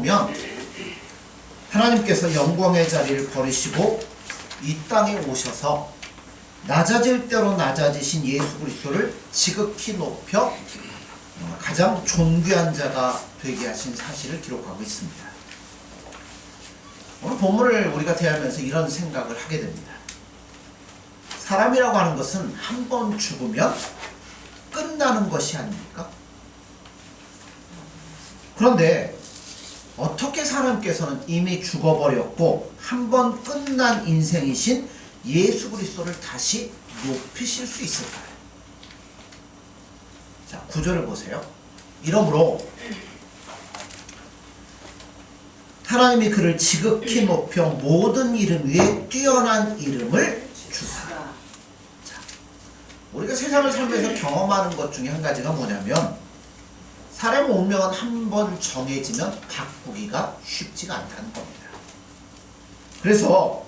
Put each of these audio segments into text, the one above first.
보면 하나님께서 영광의 자리를 버리시고 이 땅에 오셔서 낮아질 대로 낮아지신 예수 그리스도를 지극히 높여 가장 존귀한 자가 되게 하신 사실을 기록하고 있습니다. 오늘 본문을 우리가 대하면서 이런 생각을 하게 됩니다. 사람이라고 하는 것은 한 번 죽으면 끝나는 것이 아닙니까? 그런데 어떻게 하나님께서는 이미 죽어버렸고 한 번 끝난 인생이신 예수 그리스도를 다시 높이실 수 있을까요? 자, 9절을 보세요. 이러므로 하나님이 그를 지극히 높여 모든 이름 위에 뛰어난 이름을 주사. 자, 우리가 세상을 살면서 경험하는 것 중에 한 가지가 뭐냐면 사람의 운명은 한 번 정해지면 바꾸기가 쉽지가 않다는 겁니다. 그래서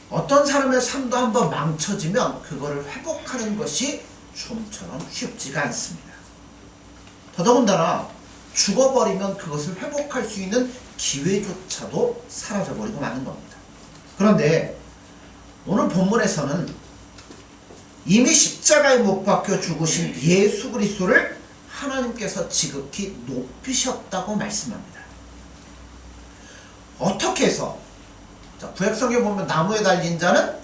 어떤 사람의 삶도 한번 망쳐지면 그거를 회복하는 것이 좀처럼 쉽지가 않습니다. 더더군다나 죽어버리면 그것을 회복할 수 있는 기회조차도 사라져버리고 마는 겁니다. 그런데 오늘 본문에서는 이미 십자가에 못 박혀 죽으신 예수 그리스도를 하나님께서 지극히 높이셨다고 말씀합니다. 어떻게 해서? 자, 구약성경에 보면 나무에 달린 자는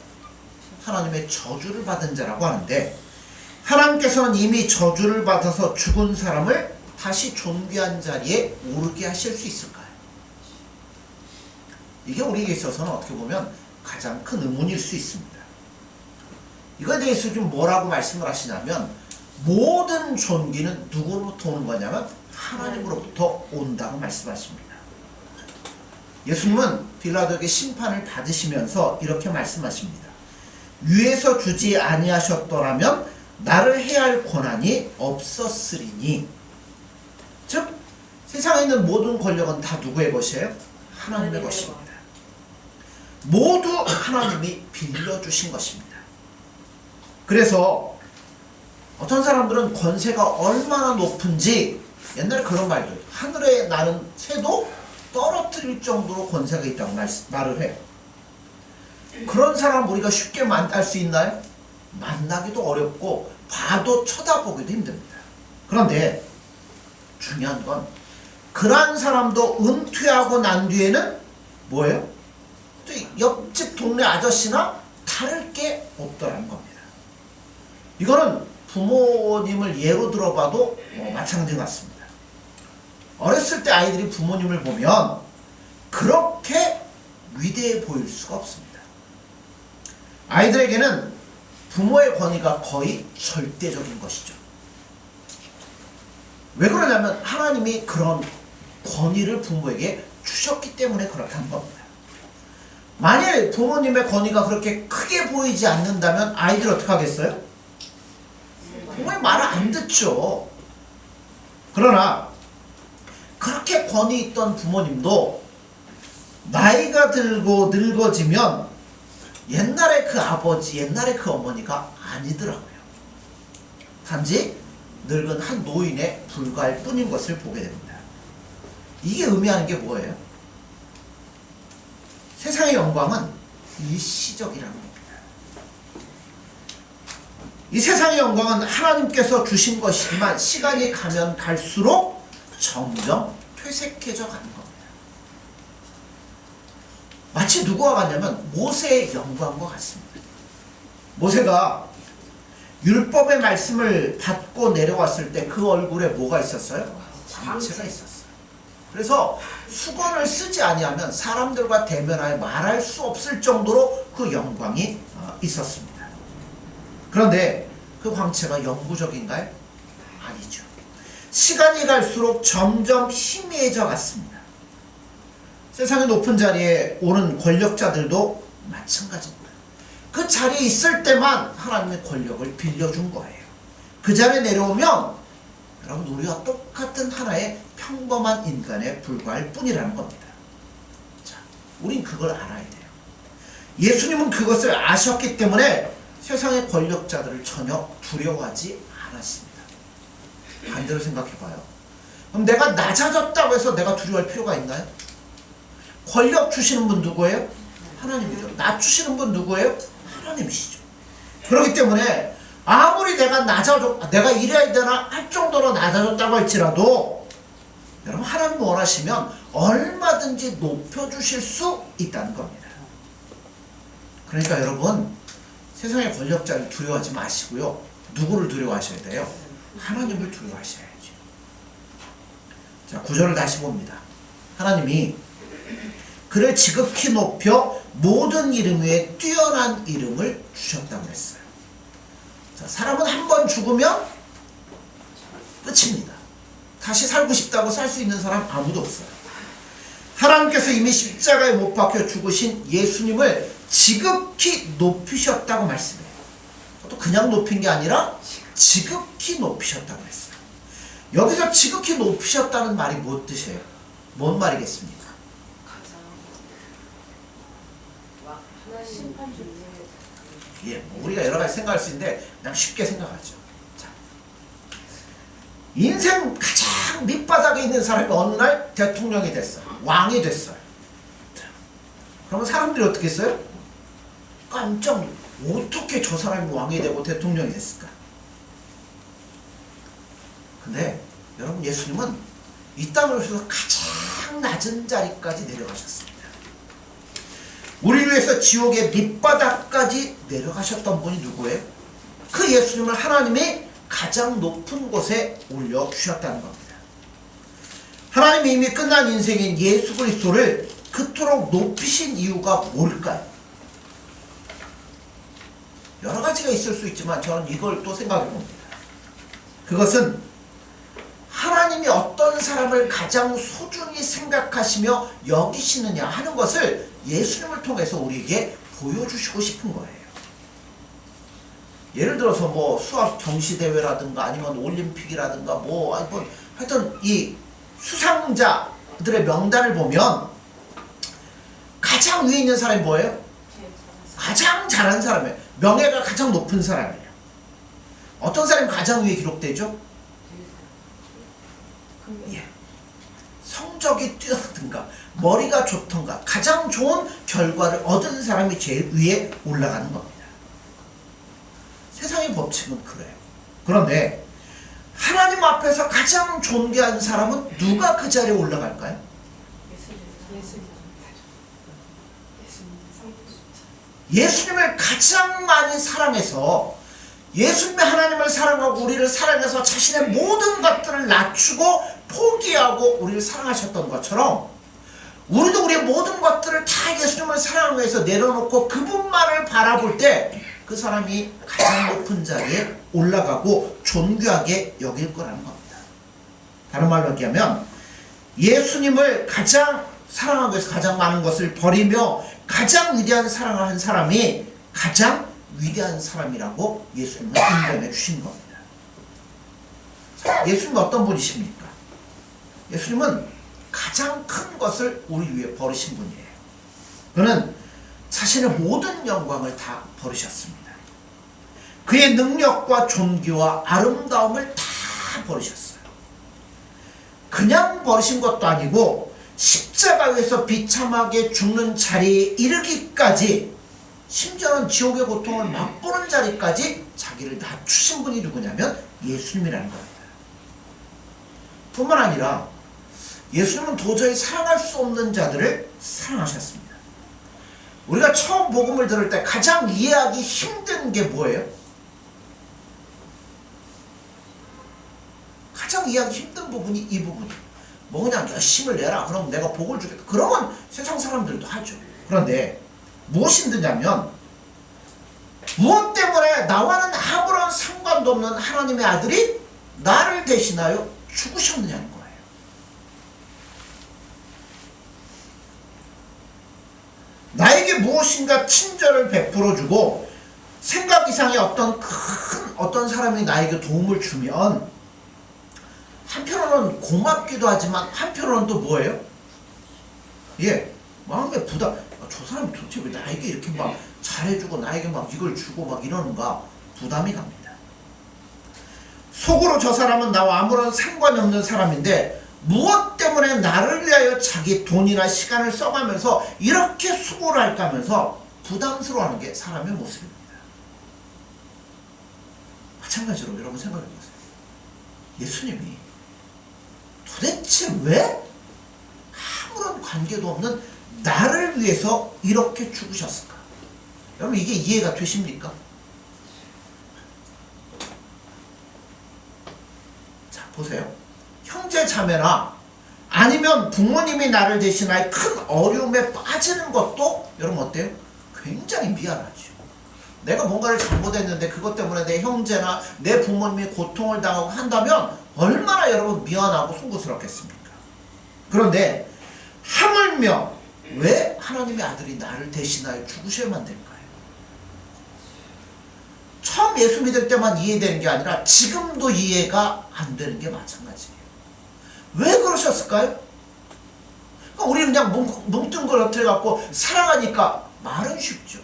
하나님의 저주를 받은 자라고 하는데 하나님께서는 이미 저주를 받아서 죽은 사람을 다시 존귀한 자리에 오르게 하실 수 있을까요? 이게 우리에게 있어서는 어떻게 보면 가장 큰 의문일 수 있습니다. 이거에 대해서 좀 뭐라고 말씀을 하시냐면 모든 존귀는 누구로부터 오는 거냐면 하나님으로부터 온다고 말씀하십니다. 예수님은 빌라도에게 심판을 받으시면서 이렇게 말씀하십니다. 위에서 주지 아니하셨더라면 나를 해야 할 권한이 없었으리니. 즉 세상에 있는 모든 권력은 다 누구의 것이에요? 하나님의 것입니다. 모두 하나님이 빌려주신 것입니다. 그래서 어떤 사람들은 권세가 얼마나 높은지 옛날에 그런 말도 해요. 하늘에 나는 새도 떨어뜨릴 정도로 권세가 있다고 말을 해요. 그런 사람 우리가 쉽게 만날 수 있나요? 만나기도 어렵고 봐도 쳐다보기도 힘듭니다. 그런데 중요한 건 그러한 사람도 은퇴하고 난 뒤에는 뭐예요? 또 옆집 동네 아저씨나 다를 게 없더라는 겁니다. 이거는 부모님을 예로 들어봐도 마찬가지 같습니다. 어렸을 때 아이들이 부모님을 보면 그렇게 위대해 보일 수가 없습니다. 아이들에게는 부모의 권위가 거의 절대적인 것이죠. 왜 그러냐면 하나님이 그런 권위를 부모에게 주셨기 때문에 그렇다는 겁니다. 만일 부모님의 권위가 그렇게 크게 보이지 않는다면 아이들 어떻게 하겠어요? 부모의 말을 안 듣죠. 그러나 그렇게 권위 있던 부모님도 나이가 들고 늙어지면 옛날에 그 아버지, 옛날에 그 어머니가 아니더라고요. 단지 늙은 한 노인에 불과할 뿐인 것을 보게 됩니다. 이게 의미하는 게 뭐예요? 세상의 영광은 일시적이라는 겁니다. 이 세상의 영광은 하나님께서 주신 것이지만 시간이 가면 갈수록 점점 퇴색해져 가는 겁니다. 마치 누구와 같냐면 모세의 영광과 같습니다. 모세가 율법의 말씀을 받고 내려왔을 때 그 얼굴에 뭐가 있었어요? 광채가 있었어요. 그래서 수건을 쓰지 아니하면 사람들과 대면하여 말할 수 없을 정도로 그 영광이 있었습니다. 그런데 그 광채가 영구적인가요? 아니죠. 시간이 갈수록 점점 희미해져 갔습니다. 세상의 높은 자리에 오른 권력자들도 마찬가지입니다. 그 자리에 있을 때만 하나님의 권력을 빌려준 거예요. 그 자리에 내려오면 여러분 우리와 똑같은 하나의 평범한 인간에 불과할 뿐이라는 겁니다. 자, 우린 그걸 알아야 돼요. 예수님은 그것을 아셨기 때문에 세상의 권력자들을 전혀 두려워하지 않았습니다. 반대로 생각해봐요. 그럼 내가 낮아졌다고 해서 내가 두려워할 필요가 있나요? 권력 주시는 분 누구예요? 하나님이죠. 낮추시는 분 누구예요? 하나님이시죠. 그렇기 때문에 아무리 내가 이래야 되나 할 정도로 낮아졌다고 할지라도 여러분 하나님 원하시면 얼마든지 높여주실 수 있다는 겁니다. 그러니까 여러분 세상의 권력자를 두려워하지 마시고요. 누구를 두려워하셔야 돼요? 하나님을 두려워하셔야죠. 자, 9절을 다시 봅니다. 하나님이 그를 지극히 높여 모든 이름 위에 뛰어난 이름을 주셨다고 했어요. 자, 사람은 한 번 죽으면 끝입니다. 다시 살고 싶다고 살 수 있는 사람 아무도 없어요. 하나님께서 이미 십자가에 못 박혀 죽으신 예수님을 지극히 높이셨다고 말씀해요. 또 그냥 높인 게 아니라 지극히 높이셨다고 했어요. 여기서 지극히 높이셨다는 말이 무슨 뜻이에요? 뭔 말이겠습니까? 예, 우리가 여러 가지 생각할 수 있는데 그냥 쉽게 생각하죠. 자, 인생 가장 밑바닥에 있는 사람이 어느 날 대통령이 됐어요. 왕이 됐어요. 자, 그러면 사람들이 어떻게 했어요? 깜짝 어떻게 저 사람이 왕이 되고 대통령이 됐을까? 근데 여러분 예수님은 이 땅을 오셔서 가장 낮은 자리까지 내려가셨습니다. 우리를 위해서 지옥의 밑바닥까지 내려가셨던 분이 누구예요? 그 예수님을 하나님이 가장 높은 곳에 올려주셨다는 겁니다. 하나님이 이미 끝난 인생인 예수 그리스도를 그토록 높이신 이유가 뭘까요? 여러 가지가 있을 수 있지만 저는 이걸 또 생각해 봅니다. 그것은 하나님이 어떤 사람을 가장 소중히 생각하시며 여기시느냐 하는 것을 예수님을 통해서 우리에게 보여주시고 싶은 거예요. 예를 들어서 뭐 수학 경시대회라든가 아니면 올림픽이라든가 하여튼 이 수상자들의 명단을 보면 가장 위에 있는 사람이 뭐예요? 가장 잘한 사람이에요. 명예가 가장 높은 사람이에요. 어떤 사람이 가장 위에 기록되죠? 예. 성적이 뛰어든가 머리가 좋던가 가장 좋은 결과를 얻은 사람이 제일 위에 올라가는 겁니다. 세상의 법칙은 그래요. 그런데 하나님 앞에서 가장 존귀한 사람은 누가 그 자리에 올라갈까요? 예수님을 가장 많이 사랑해서 예수님이 하나님을 사랑하고 우리를 사랑해서 자신의 모든 것들을 낮추고 포기하고 우리를 사랑하셨던 것처럼 우리도 우리의 모든 것들을 다 예수님을 사랑하기 위해서 내려놓고 그분만을 바라볼 때 그 사람이 가장 높은 자리에 올라가고 존귀하게 여길 거라는 겁니다. 다른 말로 얘기하면 예수님을 가장 사랑하기 위해서 가장 많은 것을 버리며 가장 위대한 사랑을 한 사람이 가장 위대한 사람이라고 예수님은 인정해 주신 겁니다. 자, 예수님은 어떤 분이십니까? 예수님은 가장 큰 것을 우리 위해 버리신 분이에요. 그는 자신의 모든 영광을 다 버리셨습니다. 그의 능력과 존귀와 아름다움을 다 버리셨어요. 그냥 버리신 것도 아니고 십자가에서 비참하게 죽는 자리에 이르기까지 심지어는 지옥의 고통을 맛보는 자리까지 자기를 낮추신 분이 누구냐면 예수님이라는 겁니다. 뿐만 아니라 예수님은 도저히 사랑할 수 없는 자들을 사랑하셨습니다. 우리가 처음 복음을 들을 때 가장 이해하기 힘든 게 뭐예요? 가장 이해하기 힘든 부분이 이 부분이에요. 뭐 그냥 열심을 내라 그럼 내가 복을 주겠다. 그러면 세상 사람들도 하죠. 그런데 무엇이 힘드냐면 무엇 때문에 나와는 아무런 상관도 없는 하나님의 아들이 나를 대신하여 죽으셨느냐는 거예요. 나에게 무엇인가 친절을 베풀어주고 생각 이상의 어떤 사람이 나에게 도움을 주면 한편으로는 고맙기도 하지만 한편으로는 또 뭐예요? 예, 마음의 부담. 저 사람이 도대체 왜 나에게 이렇게 막 잘해주고 나에게 막 이걸 주고 막 이러는가 부담이 갑니다. 속으로 저 사람은 나와 아무런 상관이 없는 사람인데 무엇 때문에 나를 위하여 자기 돈이나 시간을 써가면서 이렇게 수고를 할까 하면서 부담스러워하는 게 사람의 모습입니다. 마찬가지로 여러분 생각해 보세요. 예수님이 도대체 왜 아무런 관계도 없는 나를 위해서 이렇게 죽으셨을까? 여러분 이게 이해가 되십니까? 자 보세요. 형제 자매나 아니면 부모님이 나를 대신할 큰 어려움에 빠지는 것도 여러분 어때요? 굉장히 미안하죠. 내가 뭔가를 잘못했는데 그것 때문에 내 형제나 내 부모님이 고통을 당하고 한다면 얼마나 여러분 미안하고 송구스럽겠습니까? 그런데 하물며 왜 하나님의 아들이 나를 대신하여 죽으셔야만 될까요? 처음 예수 믿을 때만 이해되는 게 아니라 지금도 이해가 안 되는 게 마찬가지예요. 왜 그러셨을까요? 그러니까 우리는 그냥 뭉뚱그려뜨려갖고 사랑하니까 말은 쉽죠.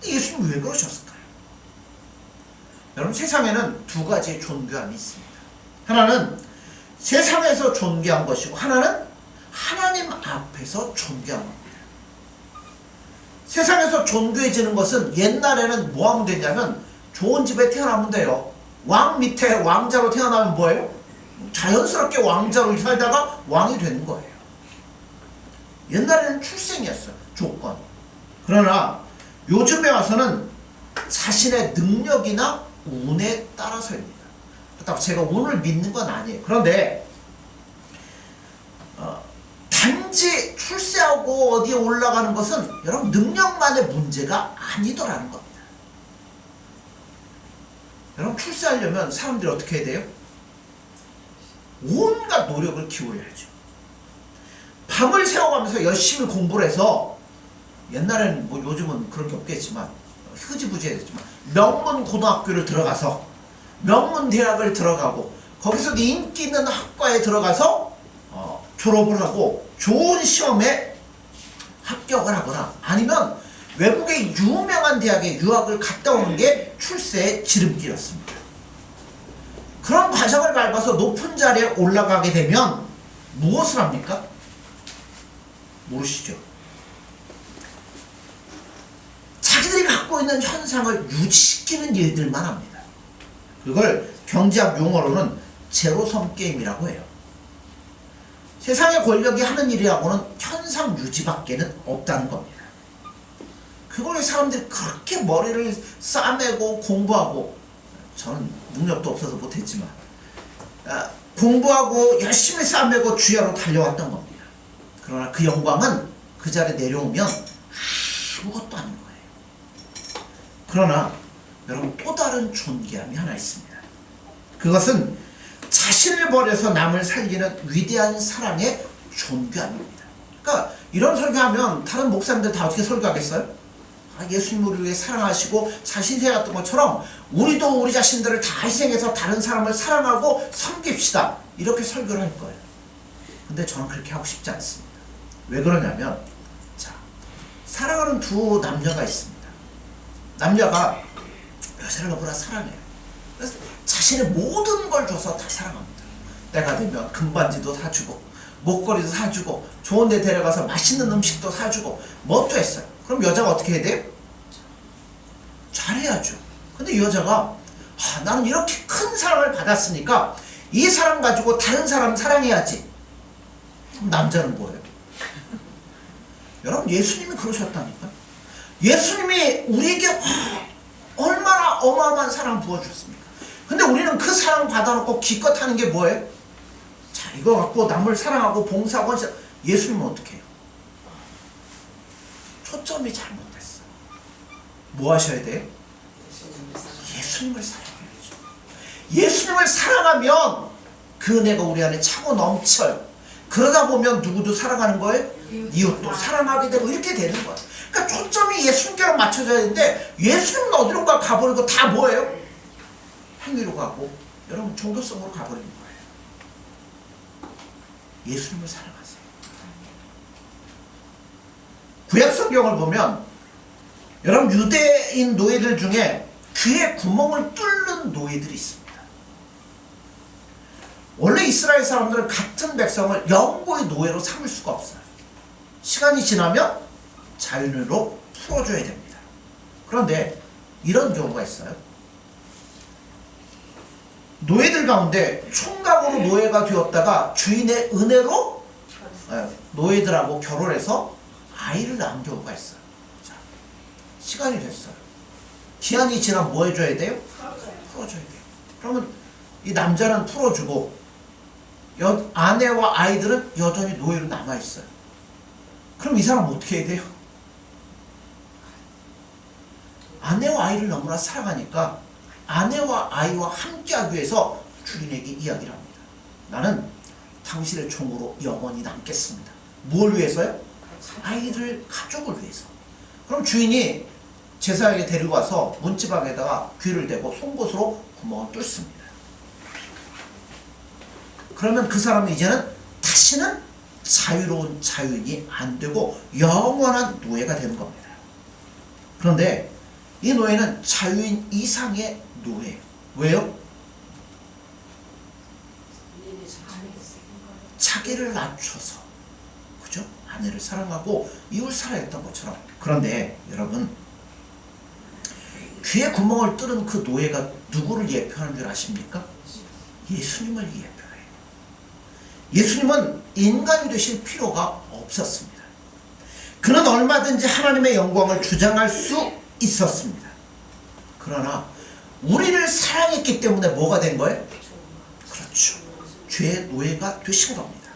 예수님 왜 그러셨을까요? 여러분 세상에는 두 가지의 존귀함이 있습니다. 하나는 세상에서 존귀한 것이고 하나는 하나님 앞에서 존귀한 겁니다. 세상에서 존귀해지는 것은 옛날에는 뭐 하면 되냐면 좋은 집에 태어나면 돼요. 왕 밑에 왕자로 태어나면 뭐예요? 자연스럽게 왕자로 살다가 왕이 되는 거예요. 옛날에는 출생이었어요. 조건. 그러나 요즘에 와서는 자신의 능력이나 운에 따라서입니다. 그렇다고 제가 운을 믿는 건 아니에요. 그런데 단지 출세하고 어디에 올라가는 것은 여러분 능력만의 문제가 아니더라는 겁니다. 여러분 출세하려면 사람들이 어떻게 해야 돼요? 온갖 노력을 기울여야죠. 밤을 새워가면서 열심히 공부를 해서 옛날에는 뭐 요즘은 그런 게 없겠지만 흐지부지했지만 명문 고등학교를 들어가서 명문 대학을 들어가고 거기서 인기 있는 학과에 들어가서 졸업을 하고 좋은 시험에 합격을 하거나 아니면 외국의 유명한 대학에 유학을 갔다 오는 게 출세의 지름길이었습니다. 그런 과정을 밟아서 높은 자리에 올라가게 되면 무엇을 합니까? 모르시죠? 자기들이 갖고 있는 현상을 유지시키는 일들만 합니다. 그걸 경제학 용어로는 제로섬 게임이라고 해요. 세상의 권력이 하는 일이라고는 현상 유지밖에는 없다는 겁니다. 그걸 사람들이 그렇게 머리를 싸매고 공부하고, 저는 능력도 없어서 못했지만 공부하고 열심히 싸매고 주야로 달려왔던 겁니다. 그러나 그 영광은 그 자리에 내려오면 아무것도 아닌 거예요. 그러나 여러분 또 다른 존귀함이 하나 있습니다. 그것은 자신을 버려서 남을 살리는 위대한 사랑의 존귀함입니다. 그러니까 이런 설교하면 다른 목사님들 다 어떻게 설교하겠어요? 예수님 우리를 위해 사랑하시고 자신 희생했던 것처럼 우리도 우리 자신들을 다 희생해서 다른 사람을 사랑하고 섬깁시다, 이렇게 설교를 할 거예요. 근데 저는 그렇게 하고 싶지 않습니다. 왜 그러냐면, 자, 사랑하는 두 남녀가 있습니다. 남녀가 여자를 너무나 사랑해요. 그래서 자신의 모든 걸 줘서 다 사랑합니다. 때가 되면 금반지도 사주고 목걸이도 사주고 좋은 데 데려가서 맛있는 음식도 사주고 뭣도 했어요. 그럼 여자가 어떻게 해야 돼요? 잘해야죠. 근데 이 여자가 나는 이렇게 큰 사랑을 받았으니까 이 사랑 가지고 다른 사람 사랑해야지. 그럼 남자는 뭐예요? 여러분 예수님이 그러셨다니까. 예수님이 우리에게 얼마나 어마어마한 사랑 부어주셨습니까? 근데 우리는 그 사랑 받아놓고 기껏 하는 게 뭐예요? 자, 이거 갖고 남을 사랑하고 봉사하고. 예수님은 어떻게 해요? 초점이 잘못됐어. 뭐 하셔야 돼요? 예수님을 사랑해야죠. 예수님을 사랑하면 그 은혜가 우리 안에 차고 넘쳐요. 그러다 보면 누구도 사랑하는 거예요? 이웃도 사랑하게 되고 이렇게 되는 거예요. 그러니까 초점이 예수님께로 맞춰져야 되는데 예수님은 어디론가 가버리고 다 뭐예요? 행위로 가고 여러분 종교성으로 가버리는 거예요. 예수님을 사랑하세요. 구약 성경을 보면 여러분 유대인 노예들 중에 귀에 구멍을 뚫는 노예들이 있습니다. 원래 이스라엘 사람들은 같은 백성을 영구의 노예로 삼을 수가 없어요. 시간이 지나면 자유인으로 풀어줘야 됩니다. 그런데 이런 경우가 있어요. 노예들 가운데 총각으로 노예가 되었다가 주인의 은혜로 노예들하고 결혼해서 아이를 낳은 경우가 있어요. 자, 시간이 됐어요. 기한이 지나면 뭐 해줘야 돼요? 풀어줘야 돼요. 그러면 이 남자는 풀어주고 아내와 아이들은 여전히 노예로 남아있어요. 그럼 이 사람 어떻게 해야 돼요? 아내와 아이를 너무나 사랑하니까 아내와 아이와 함께하기 위해서 주인에게 이야기를 합니다. 나는 당신의 종으로 영원히 남겠습니다. 뭘 위해서요? 아이들, 가족을 위해서. 그럼 주인이 제사장에게 데리고 와서 문지방에다가 귀를 대고 송곳으로 구멍을 뚫습니다. 그러면 그 사람은 이제는 다시는 자유로운 자유인이 안 되고 영원한 노예가 되는 겁니다. 그런데 이 노예는 자유인 이상의 노예예요. 왜요? 자기를 낮춰서, 그죠? 아내를 사랑하고 이웃 사랑했던 것처럼. 그런데 여러분, 귀에 구멍을 뚫은 그 노예가 누구를 예표하는 줄 아십니까? 예수님을 예표해요. 예수님은 인간이 되실 필요가 없었습니다. 그는 얼마든지 하나님의 영광을 주장할 수 있었습니다. 그러나 우리를 사랑했기 때문에 뭐가 된 거예요? 그렇죠. 죄의 노예가 되신 겁니다.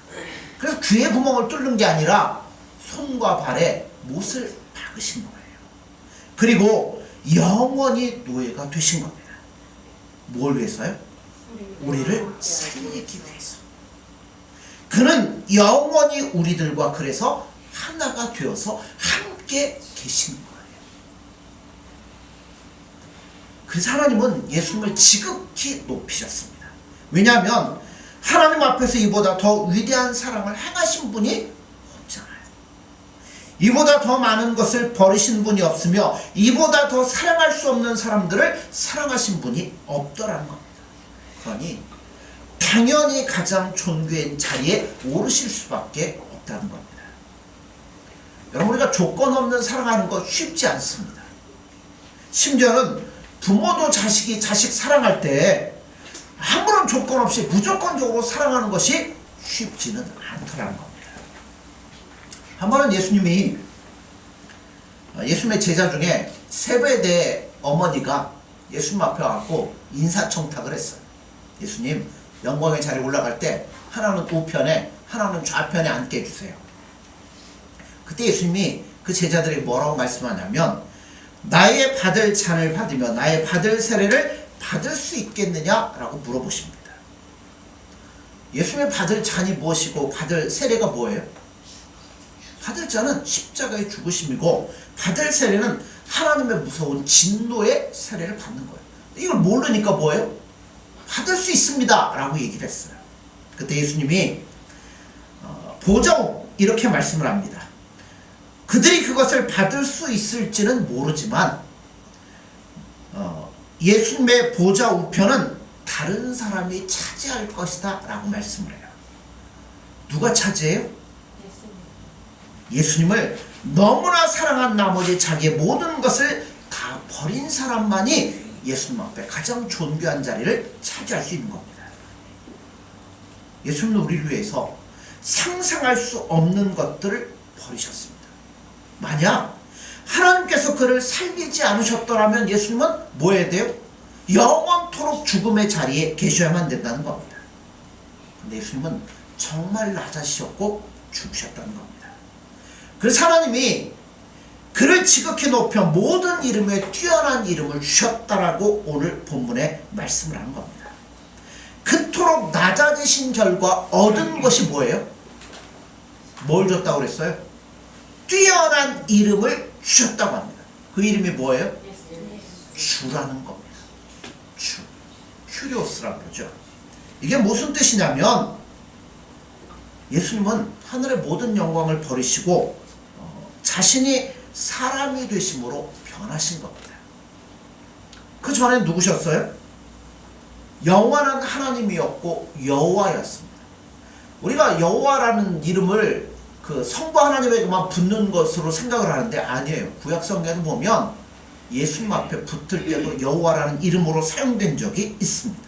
그래서 귀에 구멍을 뚫는 게 아니라 손과 발에 못을 박으신 거예요. 그리고 영원히 노예가 되신 겁니다. 뭘 위해서요? 우리를 살리기 위해서. 그는 영원히 우리들과 그래서 하나가 되어서 함께 계신 거예요. 그래서 하나님은 예수님을 지극히 높이셨습니다. 왜냐하면 하나님 앞에서 이보다 더 위대한 사랑을 행하신 분이 없잖아요. 이보다 더 많은 것을 버리신 분이 없으며 이보다 더 사랑할 수 없는 사람들을 사랑하신 분이 없더라는 겁니다. 그러니 당연히 가장 존귀한 자리에 오르실 수밖에 없다는 겁니다. 여러분, 우리가 조건 없는 사랑하는 거 쉽지 않습니다. 심지어는 부모도 자식 사랑할 때 아무런 조건 없이 무조건적으로 사랑하는 것이 쉽지는 않더라는 겁니다. 한 번은 예수님의 제자 중에 세베대 어머니가 예수님 앞에 와서 인사청탁을 했어요. 예수님, 영광의 자리에 올라갈 때 하나는 우편에 하나는 좌편에 앉게 해주세요. 그때 예수님이 그 제자들에게 뭐라고 말씀하냐면, 나의 받을 잔을 받으며 나의 받을 세례를 받을 수 있겠느냐라고 물어보십니다. 예수님의 받을 잔이 무엇이고 받을 세례가 뭐예요? 받을 잔은 십자가의 죽으심이고 받을 세례는 하나님의 무서운 진노의 세례를 받는 거예요. 이걸 모르니까 뭐예요? 받을 수 있습니다 라고 얘기를 했어요. 그때 예수님이 보정 이렇게 말씀을 합니다. 그들이 그것을 받을 수 있을지는 모르지만 예수님의 보좌 우편은 다른 사람이 차지할 것이다 라고 말씀을 해요. 누가 차지해요? 예수님을 너무나 사랑한 나머지 자기의 모든 것을 다 버린 사람만이 예수님 앞에 가장 존귀한 자리를 차지할 수 있는 겁니다. 예수님은 우리를 위해서 상상할 수 없는 것들을 버리셨습니다. 만약 하나님께서 그를 살리지 않으셨더라면 예수님은 뭐 해야 돼요? 영원토록 죽음의 자리에 계셔야만 된다는 겁니다. 근데 예수님은 정말 낮아지셨고 죽으셨다는 겁니다. 그래서 하나님이 그를 지극히 높여 모든 이름에 뛰어난 이름을 주셨다라고 오늘 본문에 말씀을 한 겁니다. 그토록 낮아지신 결과 얻은 것이 뭐예요? 뭘 줬다고 그랬어요? 뛰어난 이름을 주셨다고 합니다. 그 이름이 뭐예요? 주라는 겁니다. 주. 큐리오스라고 그러죠. 이게 무슨 뜻이냐면 예수님은 하늘의 모든 영광을 버리시고 자신이 사람이 되심으로 변하신 겁니다. 그 전엔 누구셨어요? 영원한 하나님이었고 여호와였습니다. 우리가 여호와라는 이름을 그 성부 하나님에게만 붙는 것으로 생각을 하는데 아니에요. 구약 성경에 보면 예수님 앞에 붙을 때도 여호와라는 이름으로 사용된 적이 있습니다.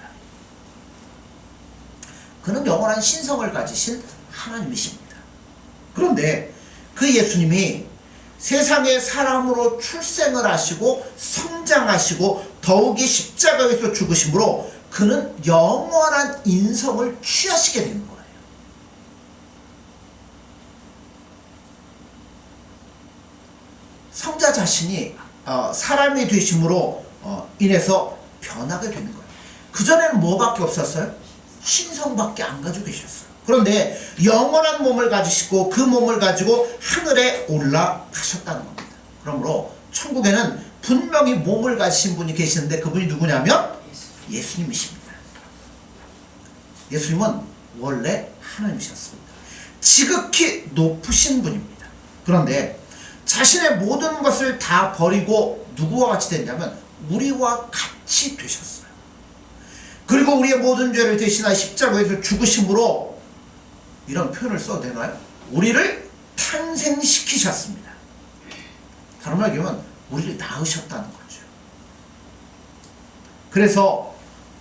그는 영원한 신성을 가지신 하나님이십니다. 그런데 그 예수님이 세상에 사람으로 출생을 하시고 성장하시고 더욱이 십자가에서 죽으심으로 그는 영원한 인성을 취하시게 되는 거예요. 성자 자신이 사람이 되심으로 인해서 변하게 되는 거예요. 그전에는 뭐밖에 없었어요? 신성밖에 안 가지고 계셨어요. 그런데 영원한 몸을 가지시고 그 몸을 가지고 하늘에 올라가셨다는 겁니다. 그러므로 천국에는 분명히 몸을 가지신 분이 계시는데 그분이 누구냐면 예수님이십니다. 예수님은 원래 하나님이셨습니다. 지극히 높으신 분입니다. 그런데 자신의 모든 것을 다 버리고 누구와 같이 됐냐면 우리와 같이 되셨어요. 그리고 우리의 모든 죄를 대신하여 십자가에서 죽으심으로 이런 표현을 써도 되나요? 우리를 탄생시키셨습니다. 다른 말로 얘기하면 우리를 낳으셨다는 거죠. 그래서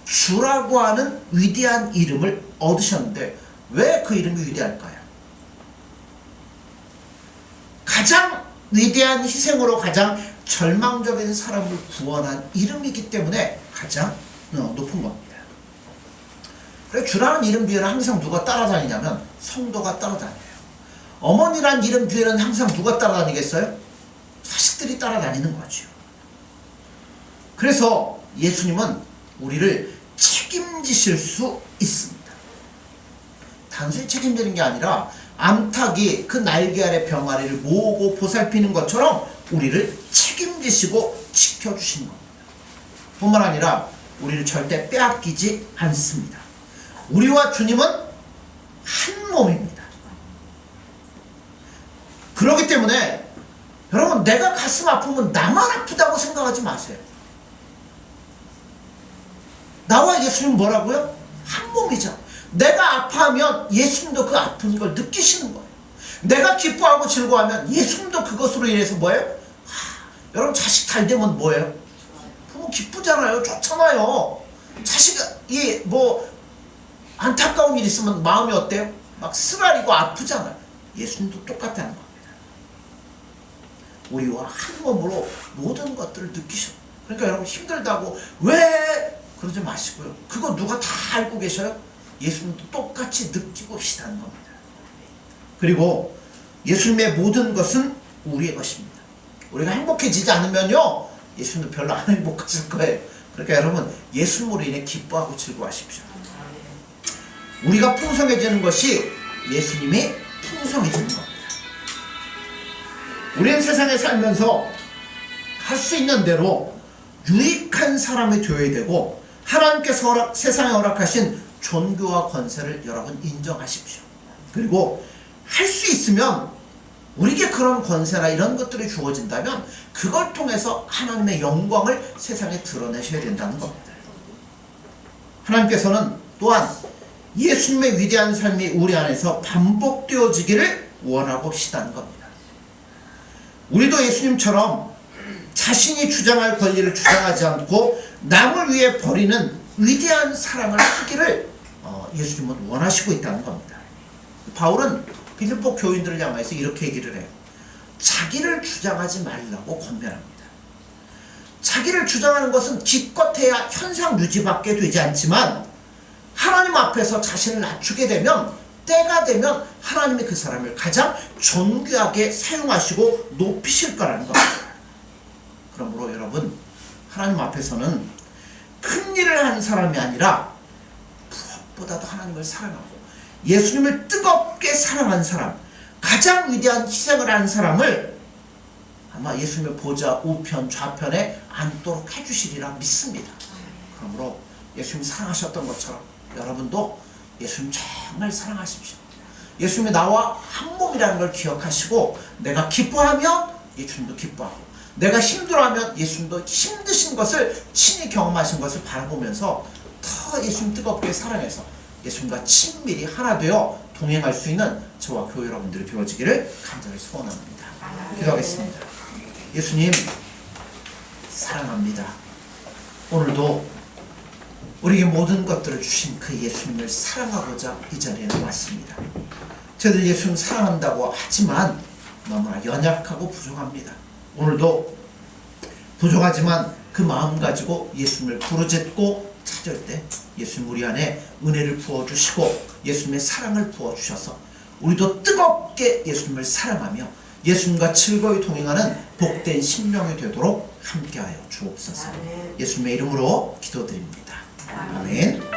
주라고 하는 위대한 이름을 얻으셨는데 왜 그 이름이 위대할까요? 가장 위대한 희생으로 가장 절망적인 사람을 구원한 이름이기 때문에 가장 높은 겁니다. 그래서 주라는 이름 뒤에는 항상 누가 따라다니냐면 성도가 따라다녀요. 어머니란 이름 뒤에는 항상 누가 따라다니겠어요? 자식들이 따라다니는 거죠. 그래서 예수님은 우리를 책임지실 수 있습니다. 단순히 책임지는 게 아니라 암탉이 그 날개 아래 병아리를 모으고 보살피는 것처럼 우리를 책임지시고 지켜주시는 겁니다. 뿐만 아니라 우리를 절대 빼앗기지 않습니다. 우리와 주님은 한 몸입니다. 그렇기 때문에 여러분 내가 가슴 아프면 나만 아프다고 생각하지 마세요. 나와 예수님 뭐라고요? 한 몸이죠. 내가 아파하면 예수님도 그 아픈 걸 느끼시는 거예요. 내가 기뻐하고 즐거워하면 예수님도 그것으로 인해서 뭐예요? 여러분 자식 잘 되면 뭐예요? 부모 기쁘잖아요. 좋잖아요. 자식이 뭐 안타까운 일 있으면 마음이 어때요? 막 쓰라리고 아프잖아요. 예수님도 똑같다는 겁니다. 우리와 한 몸으로 모든 것들을 느끼셔. 그러니까 여러분 힘들다고 왜 그러지 마시고요. 그거 누가 다 알고 계셔요? 예수님도 똑같이 느끼고 계시다는 겁니다. 그리고 예수님의 모든 것은 우리의 것입니다. 우리가 행복해지지 않으면요 예수님도 별로 안 행복하실 거예요. 그러니까 여러분 예수님으로 인해 기뻐하고 즐거워하십시오. 우리가 풍성해지는 것이 예수님이 풍성해지는 겁니다. 우리는 세상에 살면서 할 수 있는 대로 유익한 사람이 되어야 되고 하나님께서 세상에 허락하신 존귀와 권세를 여러분 인정하십시오. 그리고 할 수 있으면 우리에게 그런 권세나 이런 것들이 주어진다면 그걸 통해서 하나님의 영광을 세상에 드러내셔야 된다는 겁니다. 하나님께서는 또한 예수님의 위대한 삶이 우리 안에서 반복되어지기를 원하고 계시다는 겁니다. 우리도 예수님처럼 자신이 주장할 권리를 주장하지 않고 남을 위해 버리는 위대한 사랑을 하기를 예수님은 원하시고 있다는 겁니다. 바울은 빌립보 교인들을 향해서 이렇게 얘기를 해요. 자기를 주장하지 말라고 권면합니다. 자기를 주장하는 것은 기껏해야 현상 유지밖에 되지 않지만 하나님 앞에서 자신을 낮추게 되면 때가 되면 하나님이 그 사람을 가장 존귀하게 사용하시고 높이실 거라는 겁니다. 그러므로 여러분 하나님 앞에서는 큰 일을 하는 사람이 아니라 무엇보다도 하나님을 사랑하고 예수님을 뜨겁게 사랑한 사람, 가장 위대한 희생을 하는 사람을 아마 예수님의 보좌 우편 좌편에 앉도록 해주시리라 믿습니다. 그러므로 예수님이 사랑하셨던 것처럼 여러분도 예수님 정말 사랑하십시오. 예수님이 나와 한 몸이라는 걸 기억하시고 내가 기뻐하면 예수님도 기뻐하고 내가 힘들어하면 예수님도 힘드신 것을 친히 경험하신 것을 바라보면서 더 예수님 뜨겁게 사랑해서 예수님과 친밀히 하나 되어 동행할 수 있는 저와 교회 여러분들이 되어지기를 간절히 소원합니다. 기도하겠습니다. 예수님 사랑합니다. 오늘도 우리에게 모든 것들을 주신 그 예수님을 사랑하고자 이 자리에 나왔습니다. 저희들 예수님 사랑한다고 하지만 너무나 연약하고 부족합니다. 오늘도 부족하지만 그 마음 가지고 예수님을 부르짖고 찾을 때 예수님 우리 안에 은혜를 부어주시고 예수님의 사랑을 부어주셔서 우리도 뜨겁게 예수님을 사랑하며 예수님과 즐거이 동행하는 복된 심령이 되도록 함께하여 주옵소서. 예수님의 이름으로 기도드립니다. 아멘.